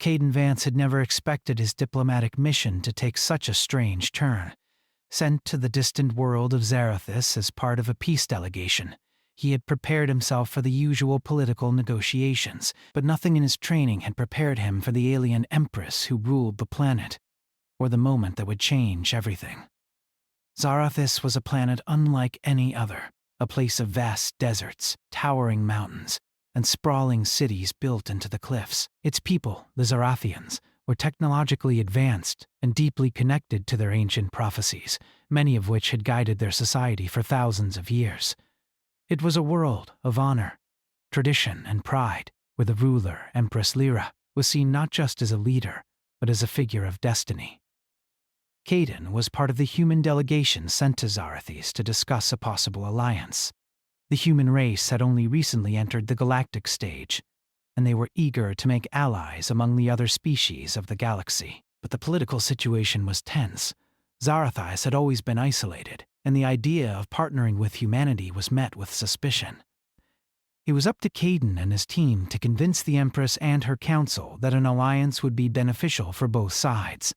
Caden Vance had never expected his diplomatic mission to take such a strange turn. Sent to the distant world of Zarathus as part of a peace delegation, he had prepared himself for the usual political negotiations, but nothing in his training had prepared him for the alien empress who ruled the planet, or the moment that would change everything. Zarathus was a planet unlike any other, a place of vast deserts, towering mountains, and sprawling cities built into the cliffs. Its people, the Zarathians, were technologically advanced and deeply connected to their ancient prophecies, many of which had guided their society for thousands of years. It was a world of honor, tradition, and pride, where the ruler, Empress Lyra, was seen not just as a leader, but as a figure of destiny. Caden was part of the human delegation sent to Zarathus to discuss a possible alliance. The human race had only recently entered the galactic stage, and they were eager to make allies among the other species of the galaxy. But the political situation was tense. Zarathus had always been isolated, and the idea of partnering with humanity was met with suspicion. It was up to Caden and his team to convince the Empress and her council that an alliance would be beneficial for both sides.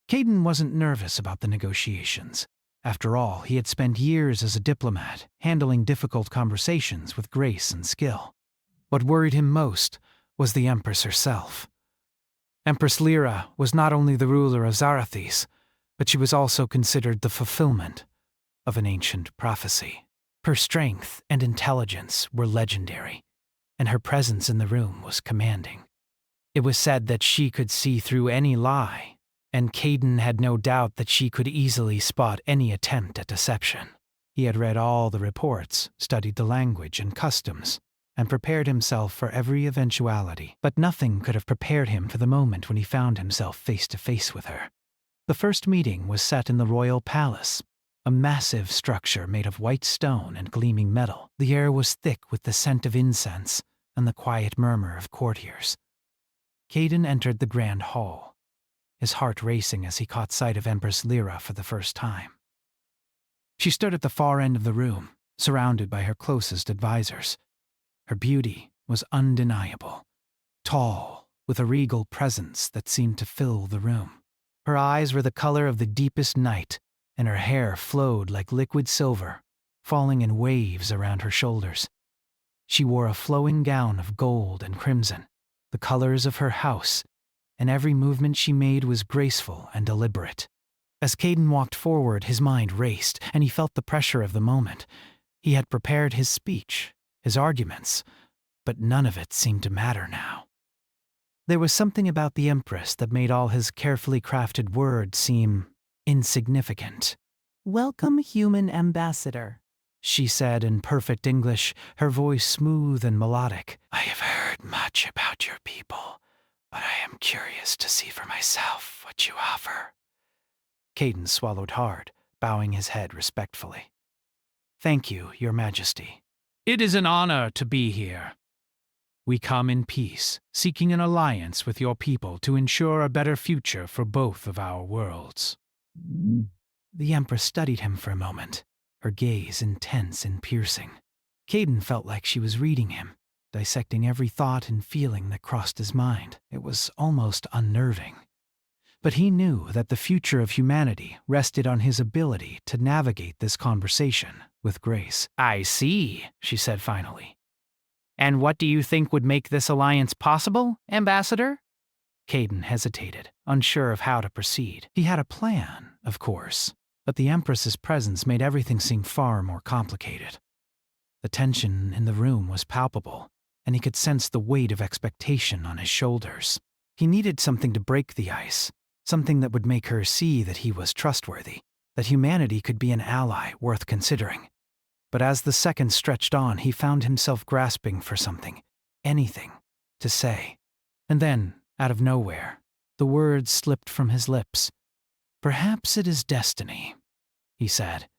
Caden wasn't nervous about the negotiations. After all, he had spent years as a diplomat, handling difficult conversations with grace and skill. What worried him most was the Empress herself. Empress Lyra was not only the ruler of Zarathus, but she was also considered the fulfillment of an ancient prophecy. Her strength and intelligence were legendary, and her presence in the room was commanding. It was said that she could see through any lie, and Caden had no doubt that she could easily spot any attempt at deception. He had read all the reports, studied the language and customs, and prepared himself for every eventuality, but nothing could have prepared him for the moment when he found himself face to face with her. The first meeting was set in the royal palace, a massive structure made of white stone and gleaming metal. The air was thick with the scent of incense and the quiet murmur of courtiers. Caden entered the grand hall, his heart racing as he caught sight of Empress Lyra for the first time. She stood at the far end of the room, surrounded by her closest advisors. Her beauty was undeniable, tall, with a regal presence that seemed to fill the room. Her eyes were the color of the deepest night, and her hair flowed like liquid silver, falling in waves around her shoulders. She wore a flowing gown of gold and crimson, the colors of her house, and every movement she made was graceful and deliberate. As Caden walked forward, his mind raced, and he felt the pressure of the moment. He had prepared his speech, his arguments, but none of it seemed to matter now. There was something about the Empress that made all his carefully crafted words seem insignificant. "Welcome, human ambassador," she said in perfect English, her voice smooth and melodic. "I have heard much about your people, but I am curious to see for myself what you offer." Caden swallowed hard, bowing his head respectfully. "Thank you, Your Majesty. It is an honor to be here. We come in peace, seeking an alliance with your people to ensure a better future for both of our worlds." The Empress studied him for a moment, her gaze intense and piercing. Caden felt like she was reading him, dissecting every thought and feeling that crossed his mind. It was almost unnerving. But he knew that the future of humanity rested on his ability to navigate this conversation with grace. "I see," she said finally. "And what do you think would make this alliance possible, Ambassador?" Caden hesitated, unsure of how to proceed. He had a plan, of course, but the Empress's presence made everything seem far more complicated. The tension in the room was palpable, and he could sense the weight of expectation on his shoulders. He needed something to break the ice, something that would make her see that he was trustworthy, that humanity could be an ally worth considering. But as the seconds stretched on, he found himself grasping for something, anything, to say. And then, out of nowhere, the words slipped from his lips. "Perhaps it is destiny," he said,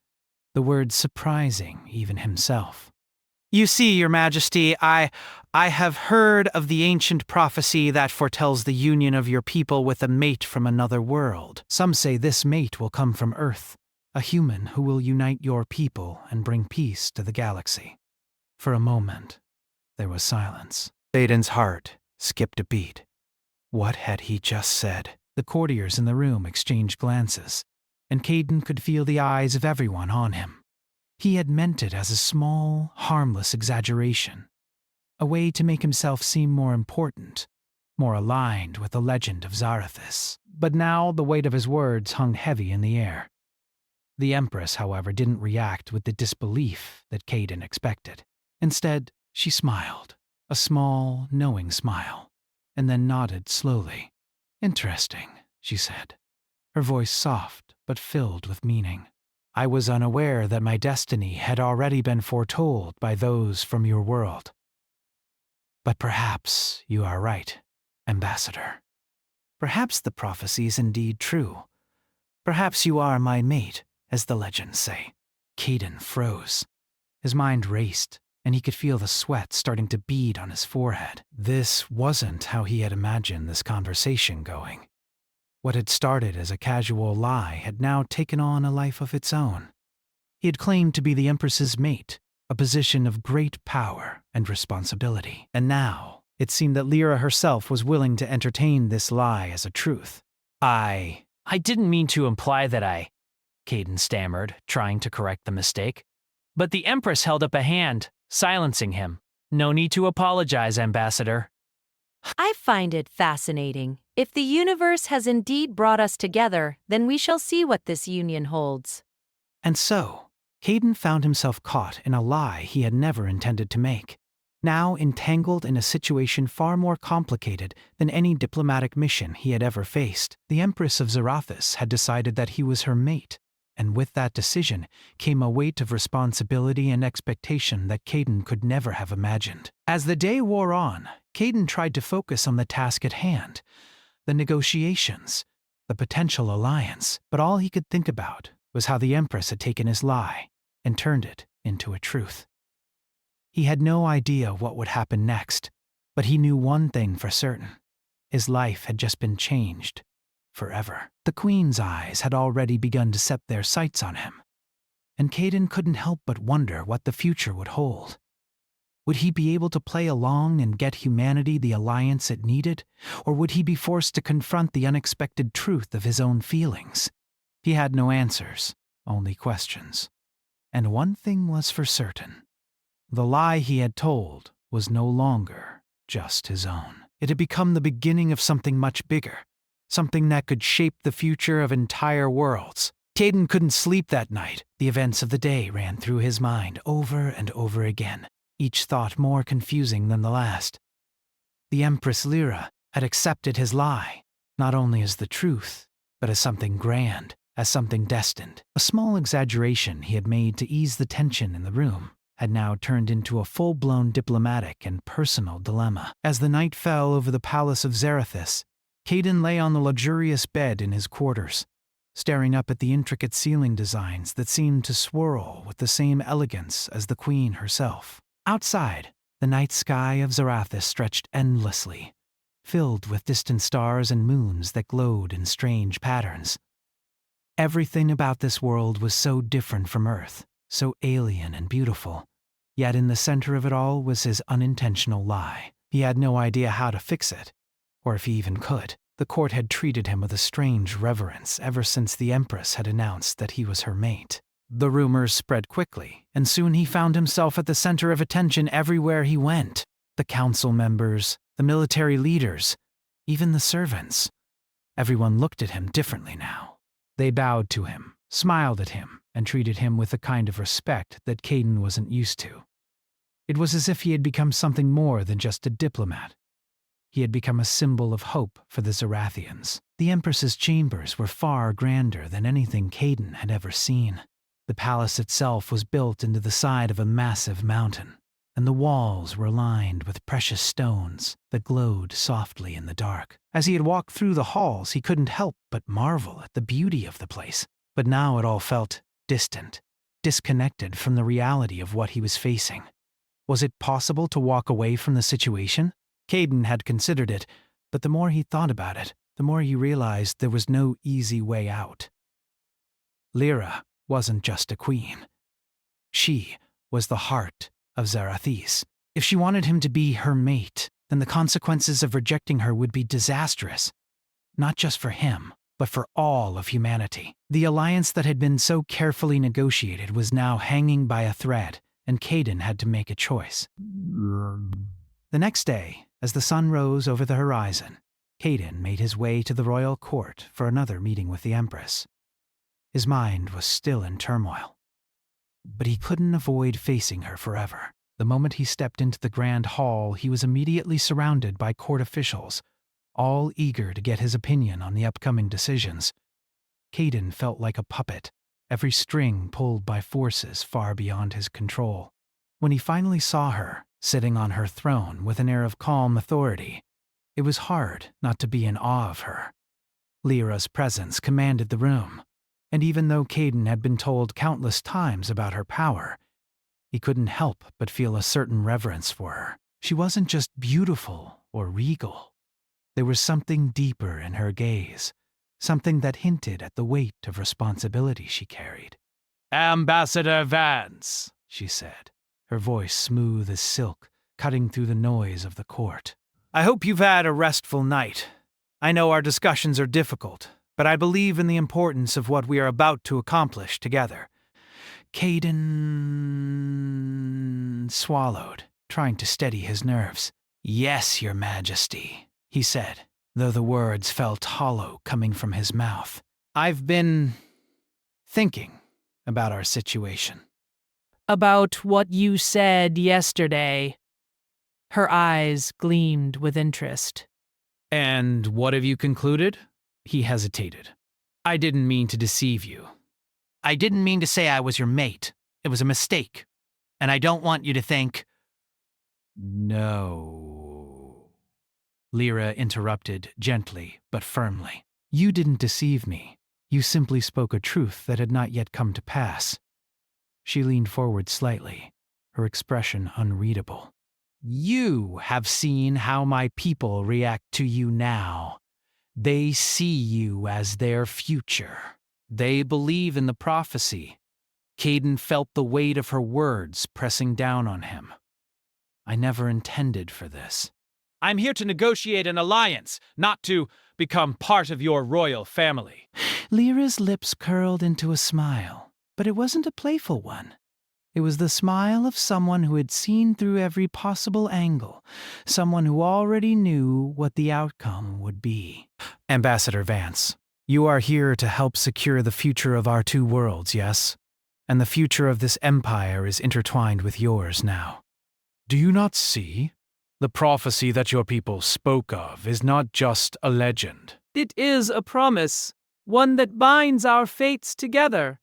the words surprising even himself. "You see, Your Majesty, I have heard of the ancient prophecy that foretells the union of your people with a mate from another world. Some say this mate will come from Earth, a human who will unite your people and bring peace to the galaxy." For a moment, there was silence. Caden's heart skipped a beat. What had he just said? The courtiers in the room exchanged glances, and Caden could feel the eyes of everyone on him. He had meant it as a small, harmless exaggeration, a way to make himself seem more important, more aligned with the legend of Zarathis. But now the weight of his words hung heavy in the air. The Empress, however, didn't react with the disbelief that Caden expected. Instead, she smiled, a small, knowing smile, and then nodded slowly. "Interesting," she said, her voice soft but filled with meaning. "I was unaware that my destiny had already been foretold by those from your world. But perhaps you are right, Ambassador. Perhaps the prophecy is indeed true. Perhaps you are my mate, as the legends say." Caden froze. His mind raced, and he could feel the sweat starting to bead on his forehead. This wasn't how he had imagined this conversation going. What had started as a casual lie had now taken on a life of its own. He had claimed to be the Empress's mate, a position of great power and responsibility. And now, it seemed that Lyra herself was willing to entertain this lie as a truth. I didn't mean to imply that Caden stammered, trying to correct the mistake. But the Empress held up a hand, silencing him. "No need to apologize, Ambassador." I find it fascinating. If the universe has indeed brought us together, then we shall see what this union holds. And so, Caden found himself caught in a lie he had never intended to make, now entangled in a situation far more complicated than any diplomatic mission he had ever faced. The Empress of Zarathis had decided that he was her mate, and with that decision came a weight of responsibility and expectation that Caden could never have imagined. As the day wore on, Caden tried to focus on the task at hand, the negotiations, the potential alliance, but all he could think about was how the Empress had taken his lie and turned it into a truth. He had no idea what would happen next, but he knew one thing for certain. His life had just been changed forever. The Queen's eyes had already begun to set their sights on him, and Caden couldn't help but wonder what the future would hold. Would he be able to play along and get humanity the alliance it needed, or would he be forced to confront the unexpected truth of his own feelings? He had no answers, only questions. And one thing was for certain. The lie he had told was no longer just his own. It had become the beginning of something much bigger, something that could shape the future of entire worlds. Caden couldn't sleep that night. The events of the day ran through his mind over and over again, each thought more confusing than the last. The Empress Lyra had accepted his lie, not only as the truth, but as something grand, as something destined. A small exaggeration he had made to ease the tension in the room had now turned into a full-blown diplomatic and personal dilemma. As the night fell over the palace of Zarathis, Caden lay on the luxurious bed in his quarters, staring up at the intricate ceiling designs that seemed to swirl with the same elegance as the Queen herself. Outside, the night sky of Zarathis stretched endlessly, filled with distant stars and moons that glowed in strange patterns. Everything about this world was so different from Earth, so alien and beautiful, yet in the center of it all was his unintentional lie. He had no idea how to fix it, or if he even could. The court had treated him with a strange reverence ever since the Empress had announced that he was her mate. The rumors spread quickly, and soon he found himself at the center of attention everywhere he went. The council members, the military leaders, even the servants. Everyone looked at him differently now. They bowed to him, smiled at him, and treated him with a kind of respect that Caden wasn't used to. It was as if he had become something more than just a diplomat. He had become a symbol of hope for the Zarathians. The Empress's chambers were far grander than anything Caden had ever seen. The palace itself was built into the side of a massive mountain, and the walls were lined with precious stones that glowed softly in the dark. As he had walked through the halls, he couldn't help but marvel at the beauty of the place. But now it all felt distant, disconnected from the reality of what he was facing. Was it possible to walk away from the situation? Caden had considered it, but the more he thought about it, the more he realized there was no easy way out. Lyra wasn't just a queen. She was the heart of Zarathis. If she wanted him to be her mate, then the consequences of rejecting her would be disastrous, not just for him, but for all of humanity. The alliance that had been so carefully negotiated was now hanging by a thread, and Caden had to make a choice. The next day, as the sun rose over the horizon, Caden made his way to the royal court for another meeting with the Empress. His mind was still in turmoil, but he couldn't avoid facing her forever. The moment he stepped into the grand hall, he was immediately surrounded by court officials, all eager to get his opinion on the upcoming decisions. Caden felt like a puppet, every string pulled by forces far beyond his control. When he finally saw her, sitting on her throne with an air of calm authority, it was hard not to be in awe of her. Lyra's presence commanded the room, and even though Caden had been told countless times about her power, he couldn't help but feel a certain reverence for her. She wasn't just beautiful or regal. There was something deeper in her gaze, something that hinted at the weight of responsibility she carried. Ambassador Vance, she said, her voice smooth as silk, cutting through the noise of the court. I hope you've had a restful night. I know our discussions are difficult, but I believe in the importance of what we are about to accomplish together. Caden swallowed, trying to steady his nerves. Yes, Your Majesty, he said, though the words felt hollow coming from his mouth. I've been thinking about our situation. about what you said yesterday. Her eyes gleamed with interest. And what have you concluded? He hesitated. I didn't mean to deceive you. I didn't mean to say I was your mate. It was a mistake. And I don't want you to think... No. Lyra interrupted gently but firmly. You didn't deceive me. You simply spoke a truth that had not yet come to pass. She leaned forward slightly, her expression unreadable. You have seen how my people react to you now. They see you as their future. They believe in the prophecy. Caden felt the weight of her words pressing down on him. I never intended for this. I'm here to negotiate an alliance, not to become part of your royal family. Lyra's lips curled into a smile, but it wasn't a playful one. It was the smile of someone who had seen through every possible angle, someone who already knew what the outcome would be. Ambassador Vance, you are here to help secure the future of our two worlds, yes? And the future of this empire is intertwined with yours now. Do you not see? The prophecy that your people spoke of is not just a legend. It is a promise, one that binds our fates together.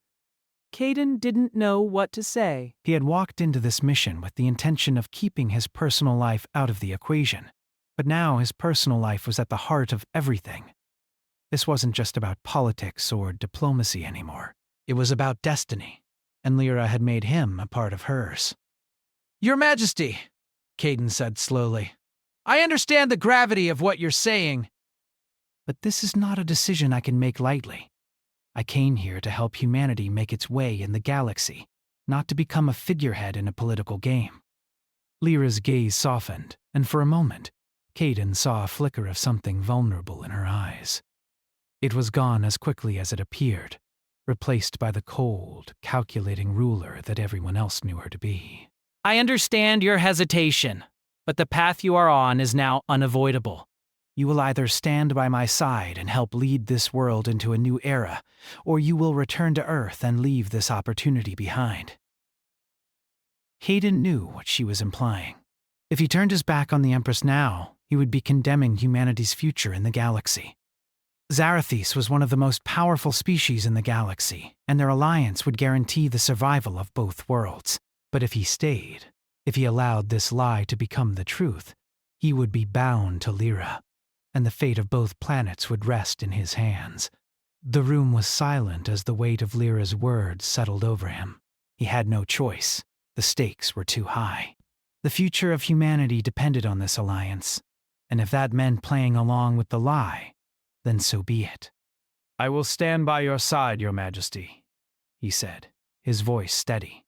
Caden didn't know what to say. He had walked into this mission with the intention of keeping his personal life out of the equation, but now his personal life was at the heart of everything. This wasn't just about politics or diplomacy anymore. It was about destiny, and Lyra had made him a part of hers. Your Majesty, Caden said slowly, I understand the gravity of what you're saying, but this is not a decision I can make lightly. I came here to help humanity make its way in the galaxy, not to become a figurehead in a political game. Lyra's gaze softened, and for a moment, Caden saw a flicker of something vulnerable in her eyes. It was gone as quickly as it appeared, replaced by the cold, calculating ruler that everyone else knew her to be. I understand your hesitation, but the path you are on is now unavoidable. You will either stand by my side and help lead this world into a new era, or you will return to Earth and leave this opportunity behind. Caden knew what she was implying. If he turned his back on the Empress now, he would be condemning humanity's future in the galaxy. Zarathis was one of the most powerful species in the galaxy, and their alliance would guarantee the survival of both worlds. But if he stayed, if he allowed this lie to become the truth, he would be bound to Lyra, and the fate of both planets would rest in his hands. The room was silent as the weight of Lyra's words settled over him. He had no choice. The stakes were too high. The future of humanity depended on this alliance, and if that meant playing along with the lie, then so be it. I will stand by your side, Your Majesty, he said, his voice steady.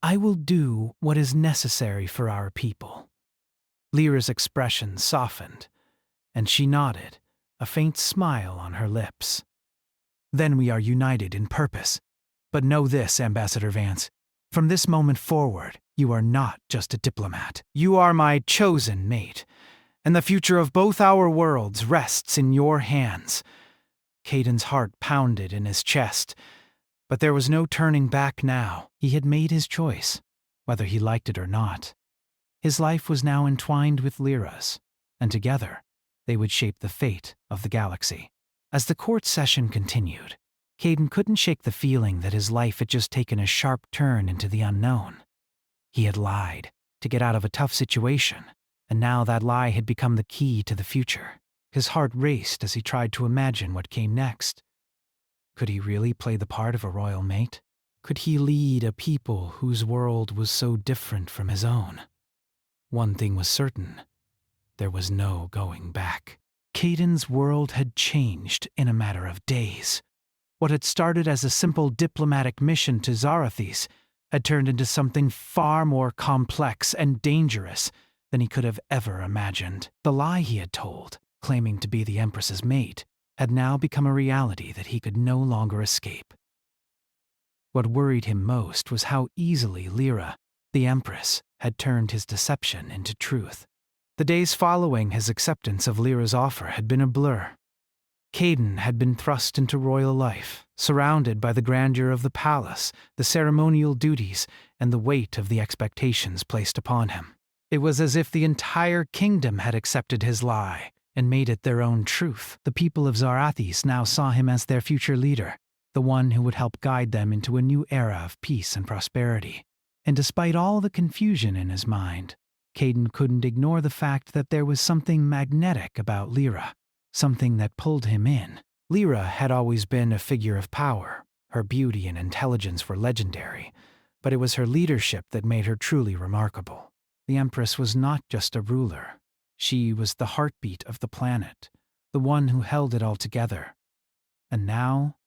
I will do what is necessary for our people. Lyra's expression softened, and she nodded, a faint smile on her lips. "Then we are united in purpose. But know this, Ambassador Vance. From this moment forward, you are not just a diplomat. You are my chosen mate, and the future of both our worlds rests in your hands." Caden's heart pounded in his chest, but there was no turning back now. He had made his choice, whether he liked it or not. His life was now entwined with Lyra's, and together they would shape the fate of the galaxy. As the court session continued, Caden couldn't shake the feeling that his life had just taken a sharp turn into the unknown. He had lied to get out of a tough situation, and now that lie had become the key to the future. His heart raced as he tried to imagine what came next. Could he really play the part of a royal mate? Could he lead a people whose world was so different from his own? One thing was certain: there was no going back. Caden's world had changed in a matter of days. What had started as a simple diplomatic mission to Zarathis had turned into something far more complex and dangerous than he could have ever imagined. The lie he had told, claiming to be the Empress's mate, had now become a reality that he could no longer escape. What worried him most was how easily Lyra, the Empress, had turned his deception into truth. The days following his acceptance of Lyra's offer had been a blur. Caden had been thrust into royal life, surrounded by the grandeur of the palace, the ceremonial duties, and the weight of the expectations placed upon him. It was as if the entire kingdom had accepted his lie and made it their own truth. The people of Zarathis now saw him as their future leader, the one who would help guide them into a new era of peace and prosperity. And despite all the confusion in his mind, Caden couldn't ignore the fact that there was something magnetic about Lyra, something that pulled him in. Lyra had always been a figure of power. Her beauty and intelligence were legendary, but it was her leadership that made her truly remarkable. The Empress was not just a ruler. She was the heartbeat of the planet, the one who held it all together. And now,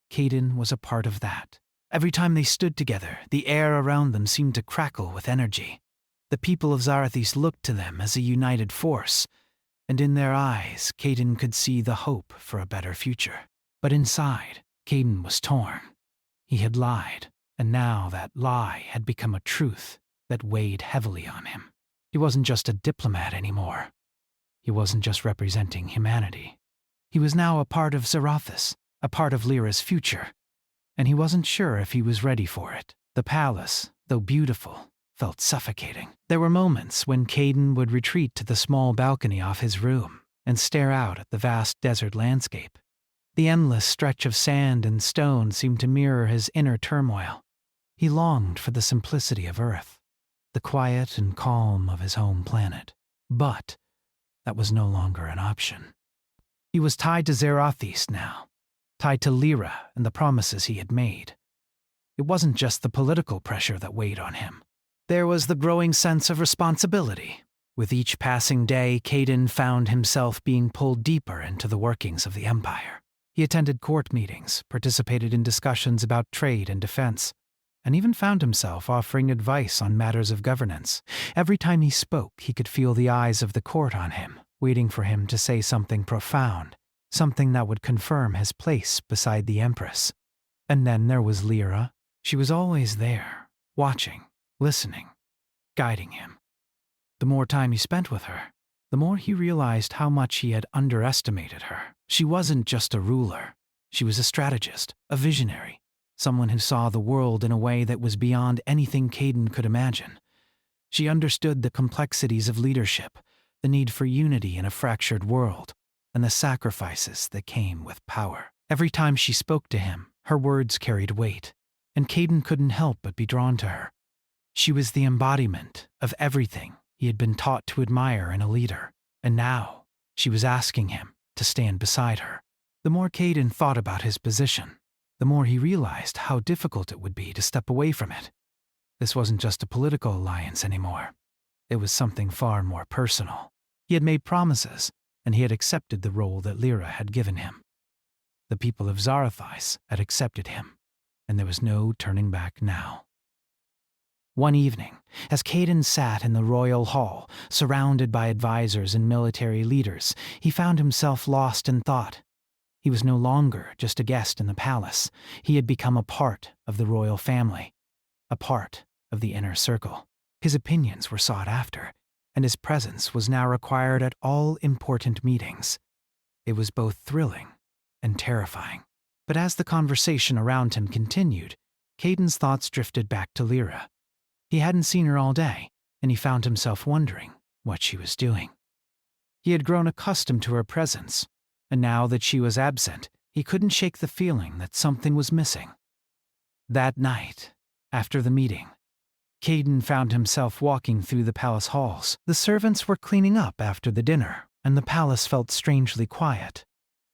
Caden was a part of that. Every time they stood together, the air around them seemed to crackle with energy. The people of Zarathis looked to them as a united force, and in their eyes, Caden could see the hope for a better future. But inside, Caden was torn. He had lied, and now that lie had become a truth that weighed heavily on him. He wasn't just a diplomat anymore. He wasn't just representing humanity. He was now a part of Zarathis, a part of Lyra's future, and he wasn't sure if he was ready for it. The palace, though beautiful, felt suffocating. There were moments when Caden would retreat to the small balcony off his room and stare out at the vast desert landscape. The endless stretch of sand and stone seemed to mirror his inner turmoil. He longed for the simplicity of Earth, the quiet and calm of his home planet. But that was no longer an option. He was tied to Zarathis now, tied to Lyra and the promises he had made. It wasn't just the political pressure that weighed on him. There was the growing sense of responsibility. With each passing day, Caden found himself being pulled deeper into the workings of the Empire. He attended court meetings, participated in discussions about trade and defense, and even found himself offering advice on matters of governance. Every time he spoke, he could feel the eyes of the court on him, waiting for him to say something profound, something that would confirm his place beside the Empress. And then there was Lyra. She was always there, watching, listening, guiding him. The more time he spent with her, the more he realized how much he had underestimated her. She wasn't just a ruler. She was a strategist, a visionary, someone who saw the world in a way that was beyond anything Caden could imagine. She understood the complexities of leadership, the need for unity in a fractured world, and the sacrifices that came with power. Every time she spoke to him, her words carried weight, and Caden couldn't help but be drawn to her. She was the embodiment of everything he had been taught to admire in a leader, and now she was asking him to stand beside her. The more Caden thought about his position, the more he realized how difficult it would be to step away from it. This wasn't just a political alliance anymore. It was something far more personal. He had made promises, and he had accepted the role that Lyra had given him. The people of Zarathis had accepted him, and there was no turning back now. One evening, as Caden sat in the royal hall, surrounded by advisors and military leaders, he found himself lost in thought. He was no longer just a guest in the palace. He had become a part of the royal family, a part of the inner circle. His opinions were sought after, and his presence was now required at all important meetings. It was both thrilling and terrifying. But as the conversation around him continued, Caden's thoughts drifted back to Lyra. He hadn't seen her all day, and he found himself wondering what she was doing. He had grown accustomed to her presence, and now that she was absent, he couldn't shake the feeling that something was missing. That night, after the meeting, Caden found himself walking through the palace halls. The servants were cleaning up after the dinner, and the palace felt strangely quiet.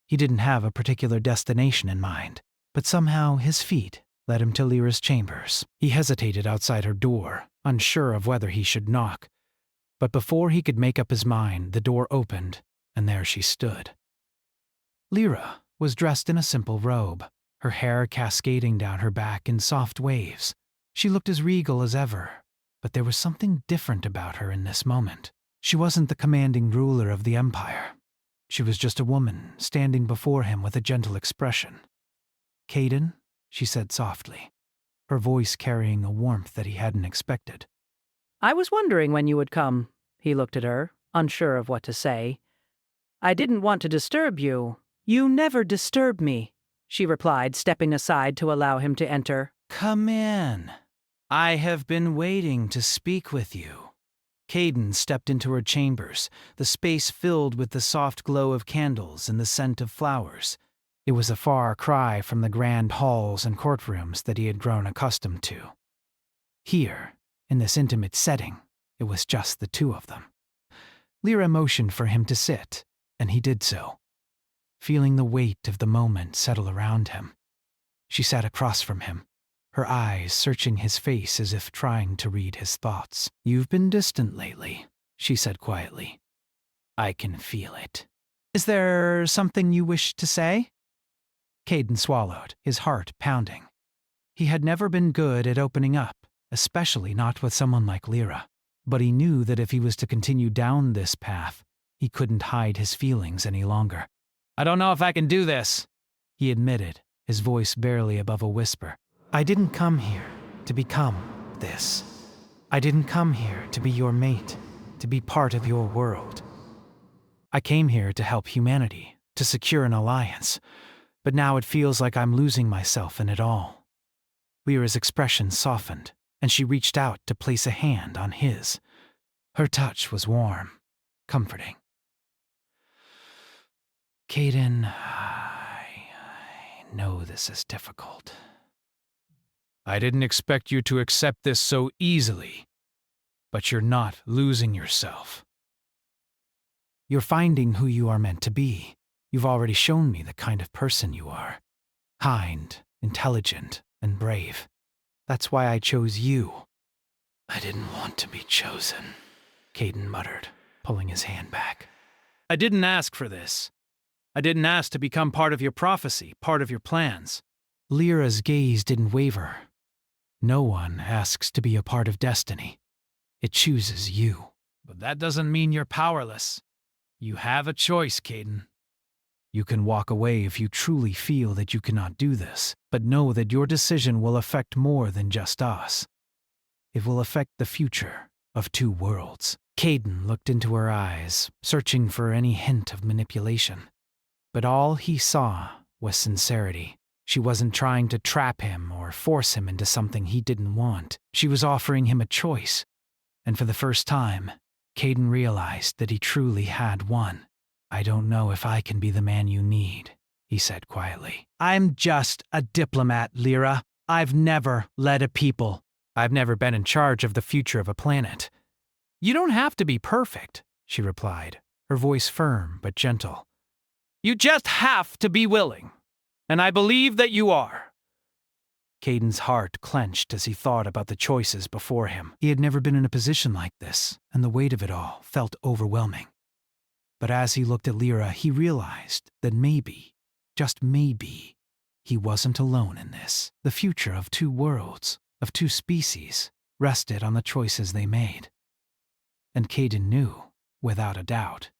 He didn't have a particular destination in mind, but somehow his feet led him to Lyra's chambers. He hesitated outside her door, unsure of whether he should knock. But before he could make up his mind, the door opened, and there she stood. Lyra was dressed in a simple robe, her hair cascading down her back in soft waves. She looked as regal as ever, but there was something different about her in this moment. She wasn't the commanding ruler of the empire. She was just a woman standing before him with a gentle expression. "Caden," she said softly, her voice carrying a warmth that he hadn't expected. "I was wondering when you would come." He looked at her, unsure of what to say. "I didn't want to disturb you." "You never disturb me," she replied, stepping aside to allow him to enter. "Come in. I have been waiting to speak with you." Caden stepped into her chambers, the space filled with the soft glow of candles and the scent of flowers. It was a far cry from the grand halls and courtrooms that he had grown accustomed to. Here, in this intimate setting, it was just the two of them. Lyra motioned for him to sit, and he did so, feeling the weight of the moment settle around him. She sat across from him, her eyes searching his face as if trying to read his thoughts. "You've been distant lately," she said quietly. "I can feel it. Is there something you wish to say?" Caden swallowed, his heart pounding. He had never been good at opening up, especially not with someone like Lyra. But he knew that if he was to continue down this path, he couldn't hide his feelings any longer. "I don't know if I can do this," he admitted, his voice barely above a whisper. "I didn't come here to become this. I didn't come here to be your mate, to be part of your world. I came here to help humanity, to secure an alliance, but now it feels like I'm losing myself in it all." Lyra's expression softened, and she reached out to place a hand on his. Her touch was warm, comforting. "Caden, I know this is difficult. I didn't expect you to accept this so easily, but you're not losing yourself. You're finding who you are meant to be. You've already shown me the kind of person you are. Kind, intelligent, and brave. That's why I chose you." "I didn't want to be chosen," Caden muttered, pulling his hand back. "I didn't ask for this. I didn't ask to become part of your prophecy, part of your plans." Lyra's gaze didn't waver. "No one asks to be a part of destiny. It chooses you." "But that doesn't mean you're powerless. You have a choice, Caden. You can walk away if you truly feel that you cannot do this, but know that your decision will affect more than just us. It will affect the future of two worlds." Caden looked into her eyes, searching for any hint of manipulation. But all he saw was sincerity. She wasn't trying to trap him or force him into something he didn't want. She was offering him a choice. And for the first time, Caden realized that he truly had one. "I don't know if I can be the man you need," he said quietly. "I'm just a diplomat, Lyra. I've never led a people. I've never been in charge of the future of a planet." "You don't have to be perfect," she replied, her voice firm but gentle. "You just have to be willing. And I believe that you are." Caden's heart clenched as he thought about the choices before him. He had never been in a position like this, and the weight of it all felt overwhelming. But as he looked at Lyra, he realized that maybe, just maybe, he wasn't alone in this. The future of two worlds, of two species, rested on the choices they made. And Caden knew, without a doubt,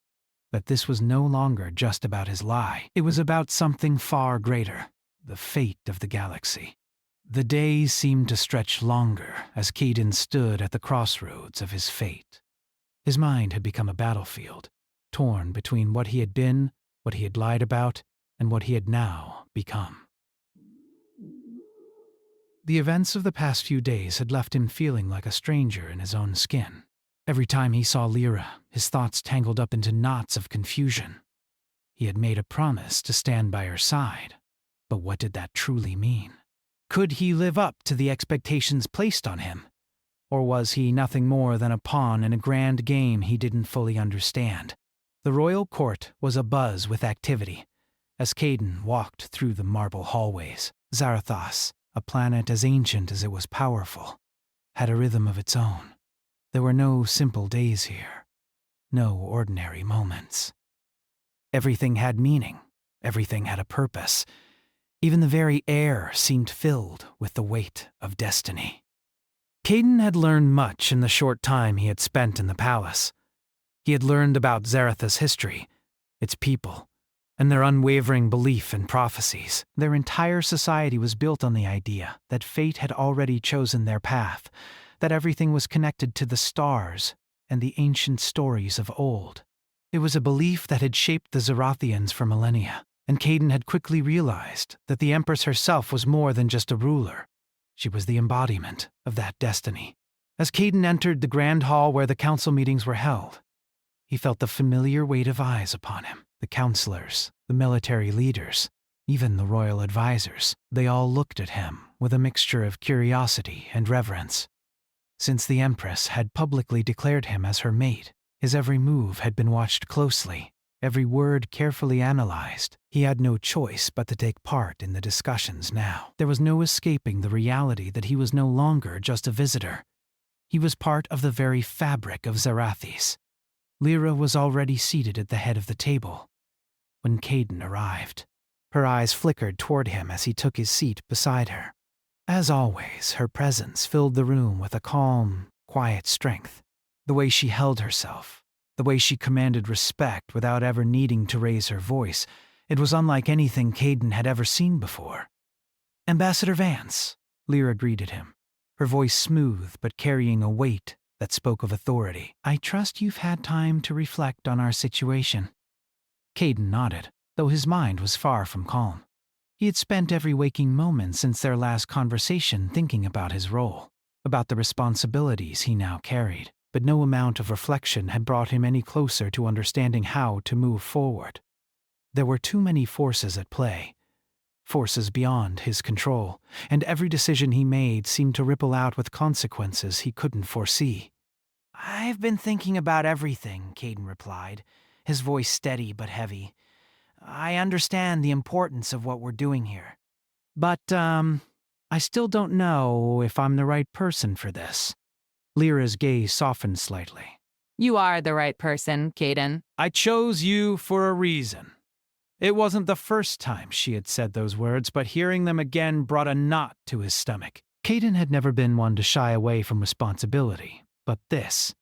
that this was no longer just about his lie. It was about something far greater, the fate of the galaxy. The days seemed to stretch longer as Caden stood at the crossroads of his fate. His mind had become a battlefield, torn between what he had been, what he had lied about, and what he had now become. The events of the past few days had left him feeling like a stranger in his own skin. Every time he saw Lyra, his thoughts tangled up into knots of confusion. He had made a promise to stand by her side, but what did that truly mean? Could he live up to the expectations placed on him? Or was he nothing more than a pawn in a grand game he didn't fully understand? The royal court was abuzz with activity as Caden walked through the marble hallways. Zarathos, a planet as ancient as it was powerful, had a rhythm of its own. There were no simple days here, no ordinary moments. Everything had meaning, everything had a purpose. Even the very air seemed filled with the weight of destiny. Caden had learned much in the short time he had spent in the palace. He had learned about Zarathos' history, its people, and their unwavering belief in prophecies. Their entire society was built on the idea that fate had already chosen their path, that everything was connected to the stars and the ancient stories of old. It was a belief that had shaped the Zarathians for millennia, and Caden had quickly realized that the Empress herself was more than just a ruler. She was the embodiment of that destiny. As Caden entered the grand hall where the council meetings were held, he felt the familiar weight of eyes upon him. The counselors, the military leaders, even the royal advisors, they all looked at him with a mixture of curiosity and reverence. Since the Empress had publicly declared him as her mate, his every move had been watched closely, every word carefully analyzed. He had no choice but to take part in the discussions now. There was no escaping the reality that he was no longer just a visitor. He was part of the very fabric of Zarathis. Lyra was already seated at the head of the table when Caden arrived. Her eyes flickered toward him as he took his seat beside her. As always, her presence filled the room with a calm, quiet strength. The way she held herself, the way she commanded respect without ever needing to raise her voice, it was unlike anything Caden had ever seen before. "Ambassador Vance," Lyra greeted him, her voice smooth but carrying a weight that spoke of authority. "I trust you've had time to reflect on our situation." Caden nodded, though his mind was far from calm. He had spent every waking moment since their last conversation thinking about his role, about the responsibilities he now carried, but no amount of reflection had brought him any closer to understanding how to move forward. There were too many forces at play, forces beyond his control, and every decision he made seemed to ripple out with consequences he couldn't foresee. "I've been thinking about everything," Caden replied, his voice steady but heavy. "I understand the importance of what we're doing here. But, I still don't know if I'm the right person for this." Lyra's gaze softened slightly. You are the right person, Caden. "I chose you for a reason." It wasn't the first time she had said those words, but hearing them again brought a knot to his stomach. Caden had never been one to shy away from responsibility, but this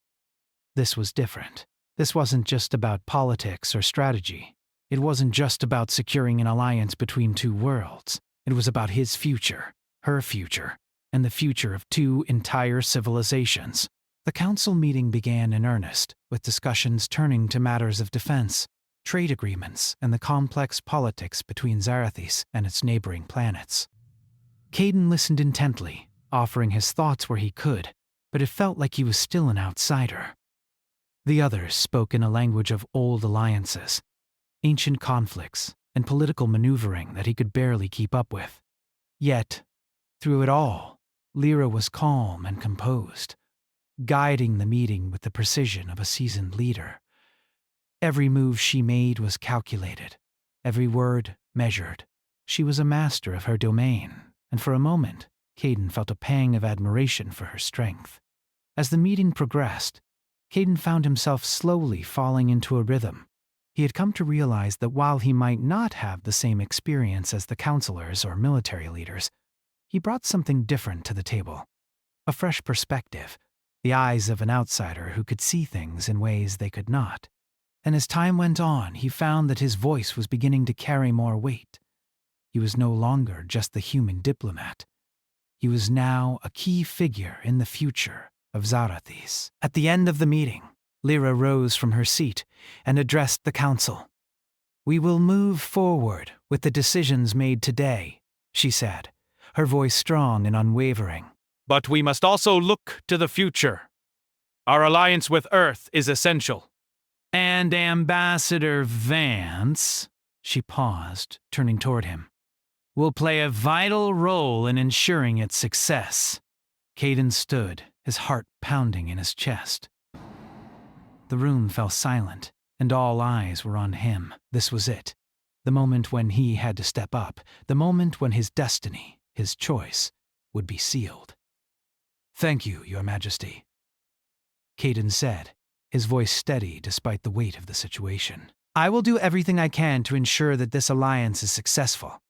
was different. This wasn't just about politics or strategy. It wasn't just about securing an alliance between two worlds. It was about his future, her future, and the future of two entire civilizations. The council meeting began in earnest, with discussions turning to matters of defense, trade agreements, and the complex politics between Zarathis and its neighboring planets. Caden listened intently, offering his thoughts where he could, but it felt like he was still an outsider. The others spoke in a language of old alliances, ancient conflicts, and political maneuvering that he could barely keep up with. Yet, through it all, Lyra was calm and composed, guiding the meeting with the precision of a seasoned leader. Every move she made was calculated, every word measured. She was a master of her domain, and for a moment, Caden felt a pang of admiration for her strength. As the meeting progressed, Caden found himself slowly falling into a rhythm. He had come to realize that while he might not have the same experience as the counselors or military leaders, he brought something different to the table. a fresh perspective, the eyes of an outsider who could see things in ways they could not. And as time went on, he found that his voice was beginning to carry more weight. He was no longer just the human diplomat. He was now a key figure in the future of Zarathis. At the end of the meeting, Lyra rose from her seat and addressed the council. "We will move forward with the decisions made today," she said, her voice strong and unwavering. "But we must also look to the future. Our alliance with Earth is essential." "And Ambassador Vance," she paused, turning toward him, "will play a vital role in ensuring its success." Caden stood, his heart pounding in his chest. The room fell silent, and all eyes were on him. This was it. The moment when he had to step up. The moment when his destiny, his choice, would be sealed. "Thank you, Your Majesty," Caden said, his voice steady despite the weight of the situation. "I will do everything I can to ensure that this alliance is successful."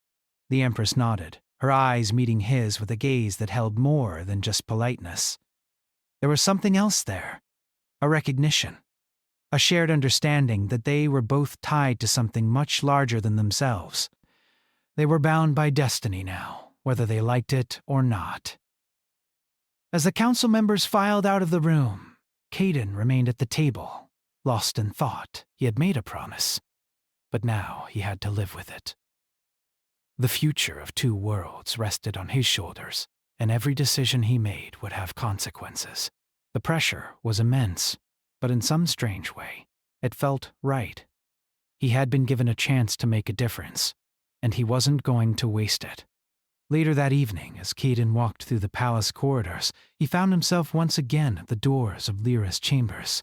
The Empress nodded, her eyes meeting his with a gaze that held more than just politeness. There was something else there, a recognition, a shared understanding that they were both tied to something much larger than themselves. They were bound by destiny now, whether they liked it or not. As the council members filed out of the room, Caden remained at the table, lost in thought. He had made a promise, but now he had to live with it. The future of two worlds rested on his shoulders, and every decision he made would have consequences. The pressure was immense, but in some strange way, it felt right. He had been given a chance to make a difference, and he wasn't going to waste it. Later that evening, as Caden walked through the palace corridors, he found himself once again at the doors of Lyra's chambers.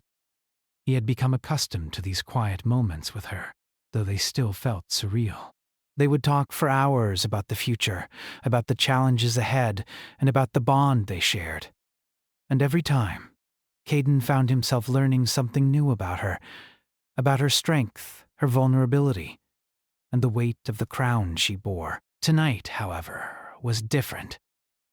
He had become accustomed to these quiet moments with her, though they still felt surreal. They would talk for hours about the future, about the challenges ahead, and about the bond they shared. And every time, Caden found himself learning something new about her strength, her vulnerability, and the weight of the crown she bore. Tonight, however, was different.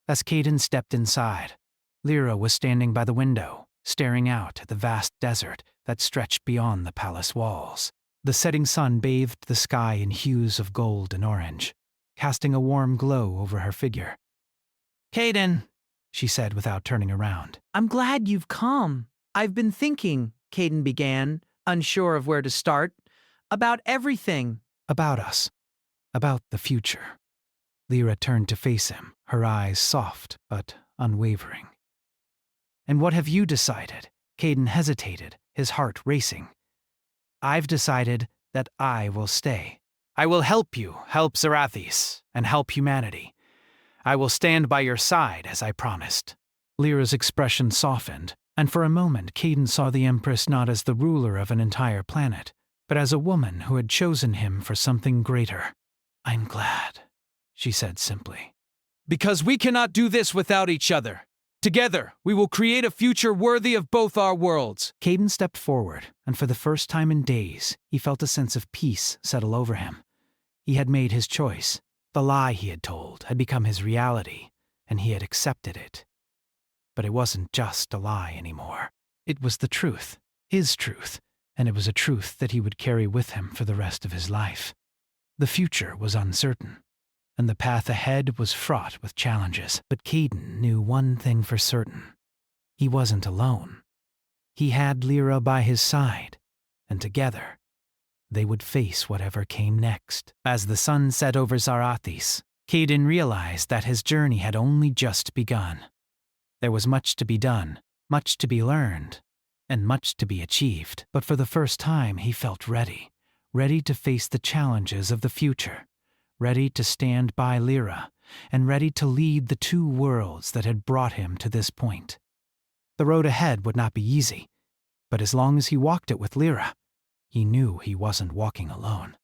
As Caden stepped inside, Lyra was standing by the window, staring out at the vast desert that stretched beyond the palace walls. The setting sun bathed the sky in hues of gold and orange, casting a warm glow over her figure. "Caden," she said without turning around. "I'm glad you've come. I've been thinking," Caden began, unsure of where to start, "about everything." "About us. About the future." Lyra turned to face him, her eyes soft but unwavering. "And what have you decided?" Caden hesitated, his heart racing. "I've decided that I will stay. I will help you, help Zarathis, and help humanity. I will stand by your side, as I promised." Lyra's expression softened, and for a moment Caden saw the Empress not as the ruler of an entire planet, but as a woman who had chosen him for something greater. "I'm glad," she said simply. "Because we cannot do this without each other. Together, we will create a future worthy of both our worlds." Caden stepped forward, and for the first time in days, he felt a sense of peace settle over him. He had made his choice. The lie he had told had become his reality, and he had accepted it. But it wasn't just a lie anymore. It was the truth, his truth, and it was a truth that he would carry with him for the rest of his life. The future was uncertain, and the path ahead was fraught with challenges. But Caden knew one thing for certain. He wasn't alone. He had Lyra by his side, and together, they would face whatever came next. As the sun set over Zarathis, Caden realized that his journey had only just begun. There was much to be done, much to be learned, and much to be achieved. But for the first time, he felt ready to face the challenges of the future, ready to stand by Lyra, and ready to lead the two worlds that had brought him to this point. The road ahead would not be easy, but as long as he walked it with Lyra, he knew he wasn't walking alone.